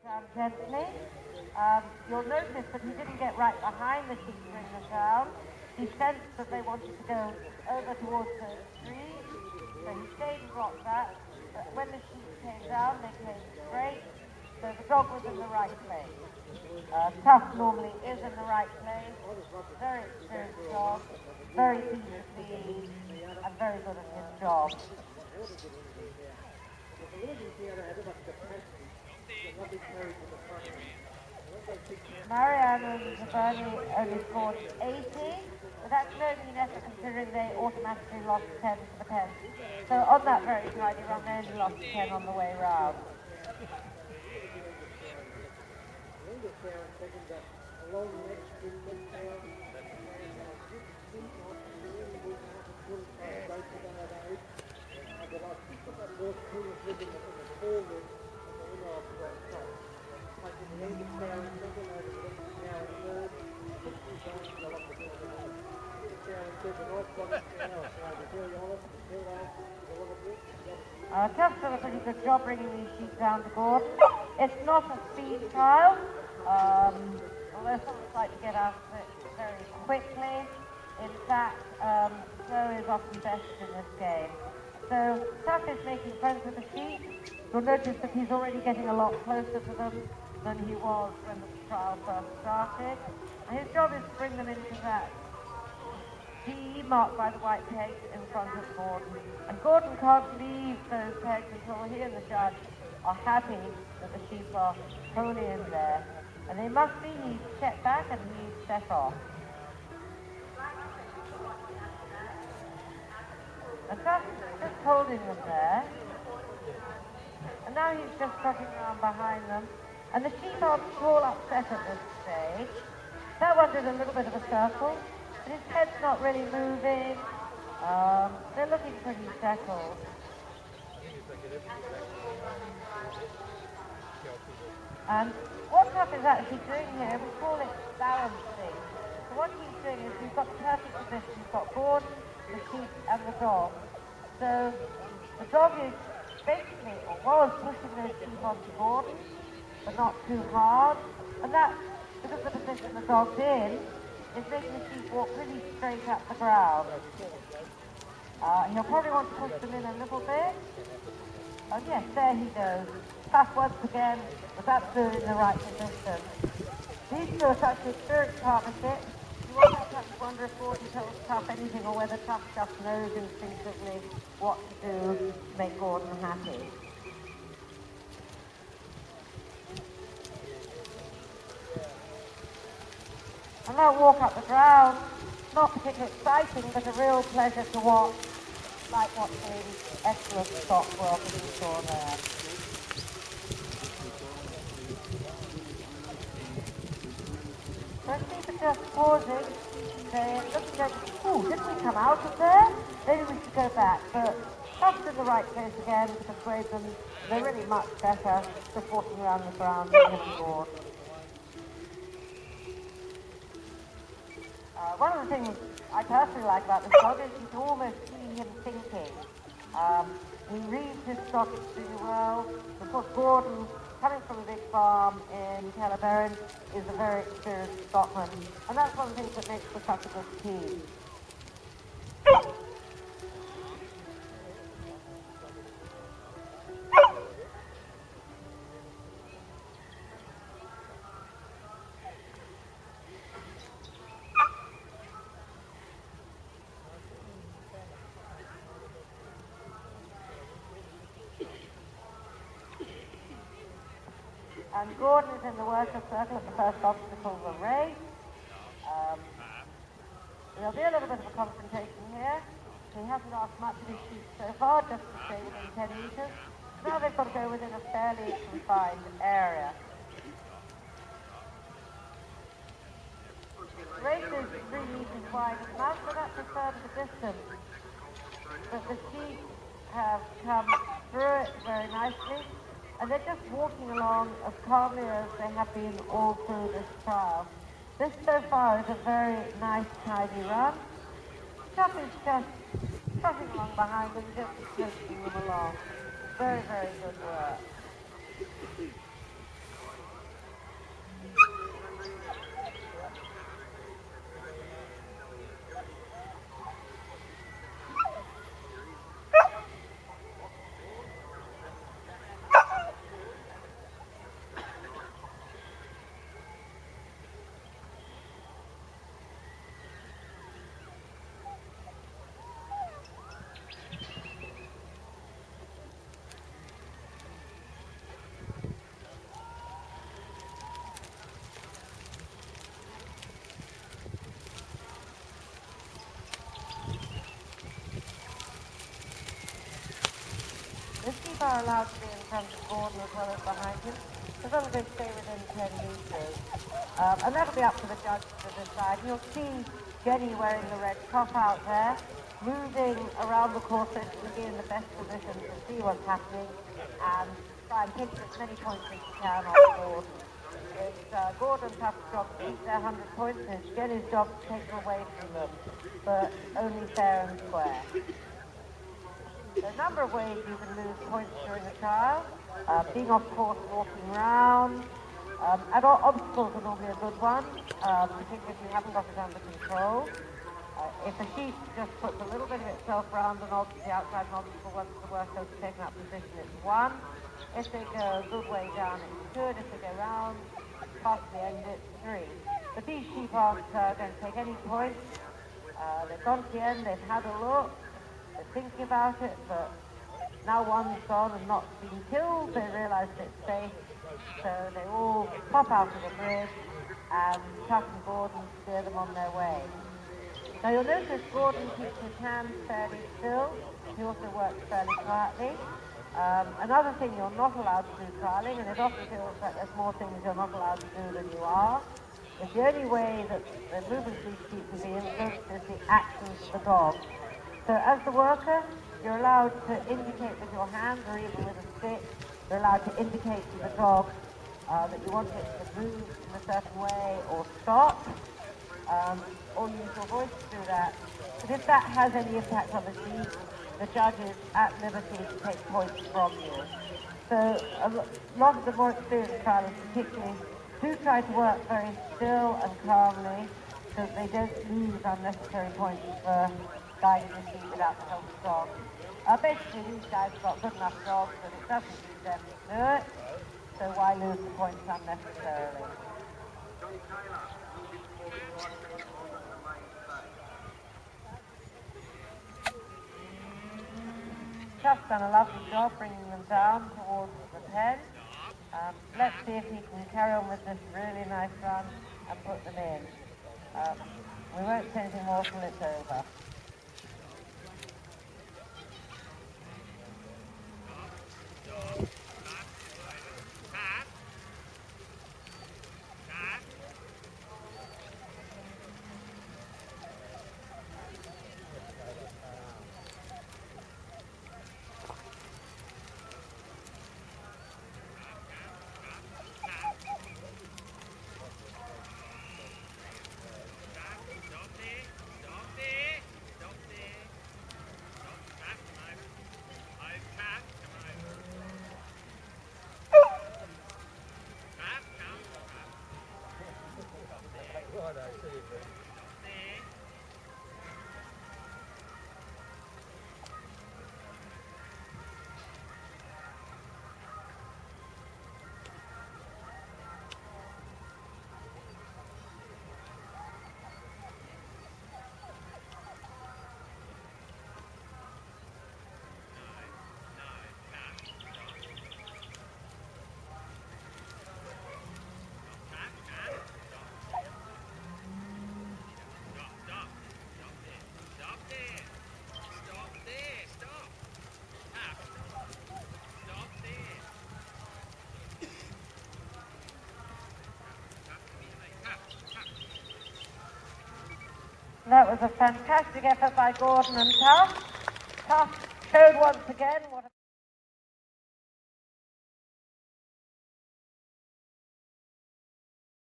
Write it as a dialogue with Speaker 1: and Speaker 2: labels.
Speaker 1: down gently. You'll notice that he didn't get right behind the sheep to bring them down. He sensed that they wanted to go over towards the street, so he stayed and dropped that. But when the sheep came down, they came straight, so the dog was in the right place. Tuff normally is in the right place, very experienced dog, very easy to please, and very good at his job. Marianne and Bernie only scored 80, but that's no mean effort considering they automatically lost 10 to the 10. So on that very tidy run, they only lost 10 on the way round. Tuff's done a pretty good job bringing these sheep down to Gorden. It's not a speed trial, although some like to get out of it very quickly. In fact, slow is often best in this game. So Tuff is making friends with the sheep. You'll notice that he's already getting a lot closer to them than he was when the trial first started. And his job is to bring them into that D marked by the white pegs in front of Gorden. And Gorden can't leave those pegs until he and the judge are happy that the sheep are wholly in there. And they must be, he's set back and he's set off. And Tuff is just holding them there. And now he's just trotting around behind them. And the sheep aren't at all upset at this stage. That one did a little bit of a circle. But his head's not really moving. They're looking pretty settled. And what Tuff is actually doing here, we call it balancing. So what he's doing is he's got the perfect position. He's got Gorden, the sheep, and the dog. So the dog is basically, or was, pushing those sheep onto Gorden, but not too hard. And that, because of the position the dog's in, is making the sheep walk pretty straight up the ground. He'll probably want to push them in a little bit. Oh yes, there he goes. Tuff once again was absolutely in the right position. These two are such an experienced partnership. You won't have to wonder if Gorden tells Tuff anything or whether Tuff just knows instinctively what to do to make Gorden happy. And that walk up the ground, not particularly exciting, but a real pleasure to watch, like watching excellent stock work as you saw there. So sheep are just pausing, they're looking at, ooh, didn't we come out of there? Maybe we should go back, but Tuff's in the right place again to persuade them they're really much better just walking around the ground than hitting Gorden. One of the things I personally like about this dog is you can almost see him thinking. He reads his stock extremely well. Of course, Gorden, coming from a big farm in Kelpie, is a very experienced stockman. And that's one of the things that makes for such a good team. And Gorden is in the worker circle at the first obstacle of the race. There'll be a little bit of a confrontation here. He hasn't asked much of his sheep so far, just to stay within 10 metres. Now they've got to go within a fairly confined area. The race is 3 metres wide at the mouth, so that's a third of the distance. But the sheep have come through it very nicely. And they're just walking along as calmly as they have been all through this trial. This so far is a very nice, tidy run. Tuff is just trotting along behind them, just coaching them along. Very, very good work. sheep are allowed to be in front of Gorden as well as behind him, as long as they stay within 10 metres. And that'll be up to the judge to decide. You'll see Jenny wearing the red top out there, moving around the course so to be in the best position to see what's happening and try and pinch as many points as you can on Gorden. It's Gorden Tuff's job to keep their 100 points, and it's Jenny's job to take them away from them, but only fair and square. There are a number of ways you can lose points during a trial. Being off course, walking around, and obstacles are normally a good one, particularly if you haven't got it under control. If a sheep just puts a little bit of itself round the outside an obstacle once the worker's taken up position, it's 1. If they go a good way down, it's 2. If they go round past the end, it's 3. But these sheep aren't going to take any points. They've gone to the end, they've had a look, they're thinking about it, but now one's gone and not been killed, they realise it's safe, so they all pop out of the bridge and Tuff and Gorden steer them on their way. Now you'll notice Gorden keeps his hands fairly still, he also works fairly quietly. Another thing you're not allowed to do trialling, and it often feels that there's more things you're not allowed to do than you are, is the only way that the movement of these sheep can be influenced is the actions of the dog. So as the worker, you're allowed to indicate with your hand or even with a stick, you're allowed to indicate to the dog that you want it to move in a certain way or stop, or use your voice to do that. But if that has any impact on the sheep, the judge is at liberty to take points from you. So a lot of the more experienced trialers particularly do try to work very still and calmly so that they don't lose unnecessary points for guiding the sheep without the help of dogs. Basically, these guys have got good enough dogs that it doesn't need them to do it, so why lose the points unnecessarily? Tuff's done a lovely job bringing them down towards the pen. Let's see if he can carry on with this really nice run and put them in. We won't say anything more till it's over. That was a fantastic effort by Gorden and Tuff. Tuff showed once again what